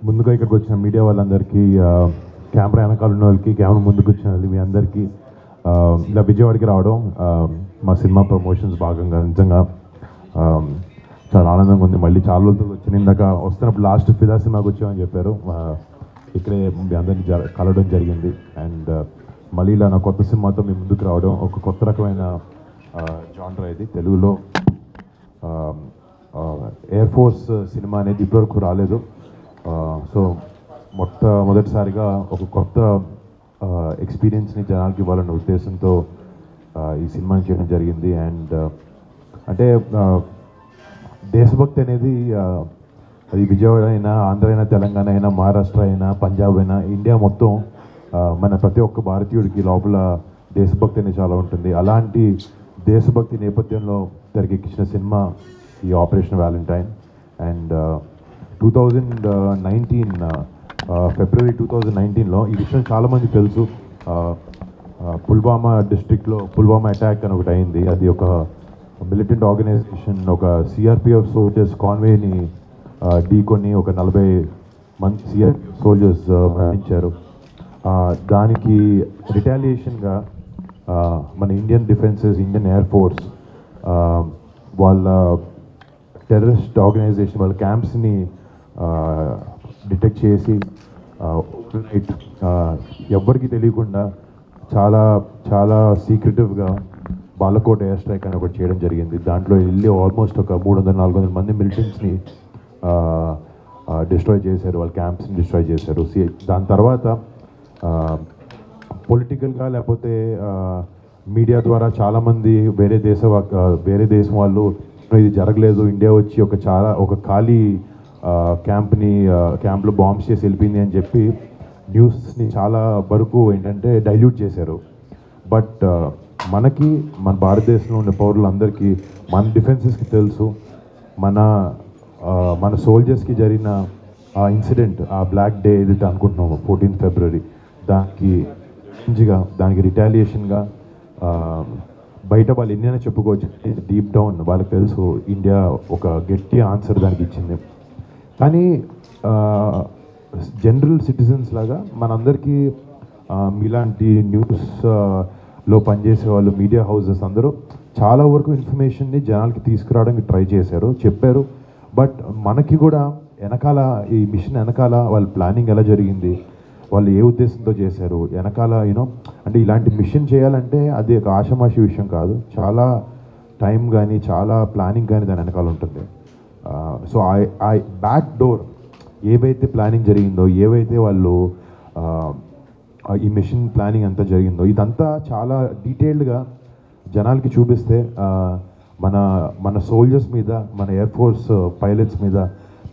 ముందుగా ఇక్కడికి వచ్చిన మీడియా వాళ్ళందరికీ, కెమెరా వెనకాల ఉన్న వాళ్ళకి, కెమెరా ముందుకు వచ్చిన వాళ్ళు, మీ అందరికీ ఇలా విజయవాడకి రావడం మా సినిమా ప్రమోషన్స్ భాగంగా నిజంగా చాలా ఆనందంగా ఉంది. మళ్ళీ చాలా రోజులు వచ్చిన ఇందాక వస్తున్నప్పుడు లాస్ట్ ఫిదా సినిమాకి వచ్చామని చెప్పారు. ఇక్కడే మీ అందరినీ కలవడం జరిగింది. అండ్ మళ్ళీ ఇలా నా కొత్త సినిమాతో మీ ముందుకు రావడం ఒక కొత్త రకమైన జానర్ ఇది. తెలుగులో ఎయిర్ ఫోర్స్ సినిమా అనేది ఇప్పటివరకు రాలేదు. సో మొదటిసారిగా ఒక కొత్త ఎక్స్పీరియన్స్ని జనాలకి ఇవ్వాలన్న ఉద్దేశంతో ఈ సినిమాని చేయడం జరిగింది. అండ్ అంటే దేశభక్తి అనేది అది విజయవాడ అయినా, ఆంధ్ర అయినా, తెలంగాణ అయినా, మహారాష్ట్ర అయినా, పంజాబ్ అయినా, ఇండియా మొత్తం మన ప్రతి ఒక్క భారతీయుడికి లోపల దేశభక్తి అనేది చాలా ఉంటుంది. అలాంటి దేశభక్తి నేపథ్యంలో తెరకెక్కించిన సినిమా ఈ ఆపరేషన్ వ్యాలంటైన్. అండ్ 2019 ఫిబ్రవరి 2019లో ఈ విషయం చాలామంది తెలుసు. పుల్వామా డిస్ట్రిక్ట్లో పుల్వామా అటాక్ అని ఒకటి అయింది. అది ఒక మిలిటెంట్ ఆర్గనైజేషన్, ఒక సిఆర్పిఎఫ్ సోల్జర్స్ కాన్వేని ఢీకొని ఒక 40 మంది సిఆర్పిఎఫ్ సోల్జర్స్ మరణించారు. దానికి రిటాలియేషన్గా మన Indian defences, Indian air force వాళ్ళ టెర్రరిస్ట్ ఆర్గనైజేషన్ వాళ్ళ క్యాంప్స్ని డిటెక్ట్ చేసి ఎవ్వరికి తెలియకుండా చాలా చాలా సీక్రెటివ్గా బాలకోట్ ఎయిర్ స్ట్రైక్ అని ఒకటి చేయడం జరిగింది. దాంట్లో వెళ్ళి ఆల్మోస్ట్ ఒక 300-400 మంది మిలిటెంట్స్ని డిస్ట్రాయ్ చేశారు, వాళ్ళ క్యాంప్స్ని డిస్ట్రాయ్ చేశారు. దాని తర్వాత పొలిటికల్గా లేకపోతే మీడియా ద్వారా చాలామంది వేరే దేశం వాళ్ళు ఇది జరగలేదు, ఇండియా వచ్చి ఒక ఖాళీ క్యాంప్లో బాంబ్స్ చేసి వెళ్ళిపోయింది అని చెప్పి న్యూస్ని చాలా వరకు ఏంటంటే డైల్యూట్ చేశారు. బట్ మన భారతదేశంలో ఉండే పౌరులందరికీ, మన డిఫెన్సెస్కి తెలుసు, మన సోల్జర్స్కి జరిగిన ఆ ఇన్సిడెంట్, ఆ బ్లాక్ డే ఏదైతే అనుకుంటున్నాము 14 ఫిబ్రవరి, దానికి రిటాలియేషన్గా బయట వాళ్ళు ఎన్నైనా చెప్పుకోవచ్చు, డీప్ డౌన్ వాళ్ళకి తెలుసు ఇండియా ఒక గట్టి ఆన్సర్ దానికి ఇచ్చింది. కానీ జనరల్ సిటిజన్స్ లాగా మనందరికీ ఇలాంటి న్యూస్లో పనిచేసే వాళ్ళు, మీడియా హౌసెస్ అందరూ చాలా వరకు ఇన్ఫర్మేషన్ని జనాలకి తీసుకురావడానికి ట్రై చేశారు, చెప్పారు. బట్ మనకి కూడా వెనకాల ఈ మిషన్ వెనకాల వాళ్ళ ప్లానింగ్ ఎలా జరిగింది, వాళ్ళు ఏ ఉద్దేశంతో చేశారు, వెనకాల అంటే ఇలాంటి మిషన్ చేయాలంటే అది ఒక ఆషామాషి విషయం కాదు. చాలా టైం కానీ, చాలా ప్లానింగ్ కానీ దాని వెనకాల ఉంటుంది. సో ఆ బ్యాక్ డోర్ ఏవైతే ప్లానింగ్ జరిగిందో, ఏవైతే వాళ్ళు ఈ మిషన్ ప్లానింగ్ అంతా జరిగిందో, ఇదంతా చాలా డీటెయిల్డ్గా జనాలకి చూపిస్తే మన సోల్జర్స్ మీద, మన ఎయిర్ ఫోర్స్ పైలట్స్ మీద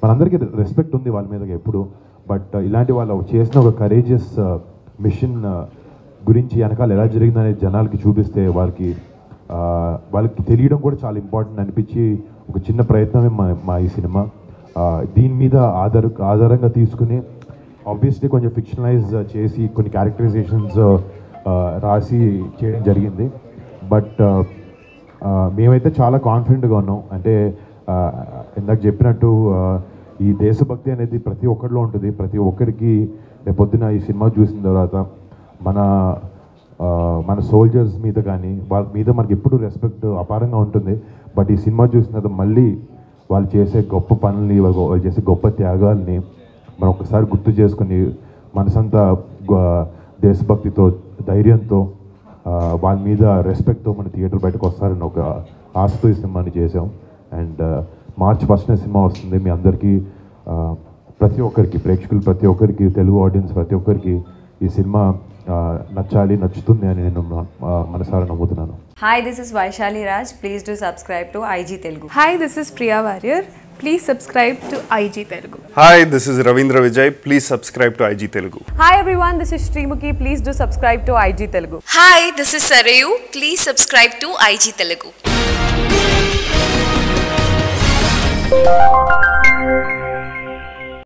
మనందరికీ రెస్పెక్ట్ ఉంది వాళ్ళ మీద ఎప్పుడు. బట్ ఇలాంటి వాళ్ళు చేసిన ఒక కరేజియస్ మిషన్ గురించి వెనకాల ఎలా జరిగిందనేది జనాలకి చూపిస్తే వాళ్ళకి తెలియడం కూడా చాలా ఇంపార్టెంట్ అనిపించి ఒక చిన్న ప్రయత్నమే మా ఈ సినిమా. దీని మీద ఆధారంగా తీసుకుని ఆబ్వియస్లీ కొంచెం ఫిక్షనలైజ్ చేసి కొన్ని క్యారెక్టరైజేషన్స్ రాసి చేయడం జరిగింది. బట్ మేమైతే చాలా కాన్ఫిడెంట్గా ఉన్నాం. అంటే ఇందాక చెప్పినట్టు ఈ దేశభక్తి అనేది ప్రతి ఒక్కరిలో ఉంటుంది. ప్రతి ఒక్కరికి రేపొద్దున ఈ సినిమా చూసిన తర్వాత మన సోల్జర్స్ మీద కానీ వాళ్ళ మీద మనకి ఎప్పుడు రెస్పెక్ట్ అపారంగా ఉంటుంది. బట్ ఈ సినిమా చూసిన తర్వాత మళ్ళీ వాళ్ళు చేసే గొప్ప పనుల్ని, వాళ్ళు చేసే గొప్ప త్యాగాల్ని మనం ఒకసారి గుర్తు చేసుకుని మనసంతా దేశభక్తితో, ధైర్యంతో, వాళ్ళ మీద రెస్పెక్ట్తో మన థియేటర్ బయటకు వస్తారని ఒక ఆశతో ఈ సినిమాని చేసాం. అండ్ మార్చ్ 1న సినిమా వస్తుంది. మీ అందరికీ, ప్రతి ఒక్కరికి, ప్రేక్షకులు ప్రతి ఒక్కరికి, తెలుగు ఆడియన్స్ ప్రతి ఒక్కరికి ఈ సినిమా నచ్చుతుంది అని నేను మనసారా నమ్ముతున్నాను. Hi, this is Vaishali Raj. Please do subscribe to IG Telugu. Hi, this is Priya Warrior. Please subscribe to IG Telugu. Hi, this is Ravindra Vijay. Please subscribe to IG Telugu. Hi everyone, this is Srimuki. Please do subscribe to IG Telugu. Hi, this is Sarayu. Please subscribe to IG Telugu.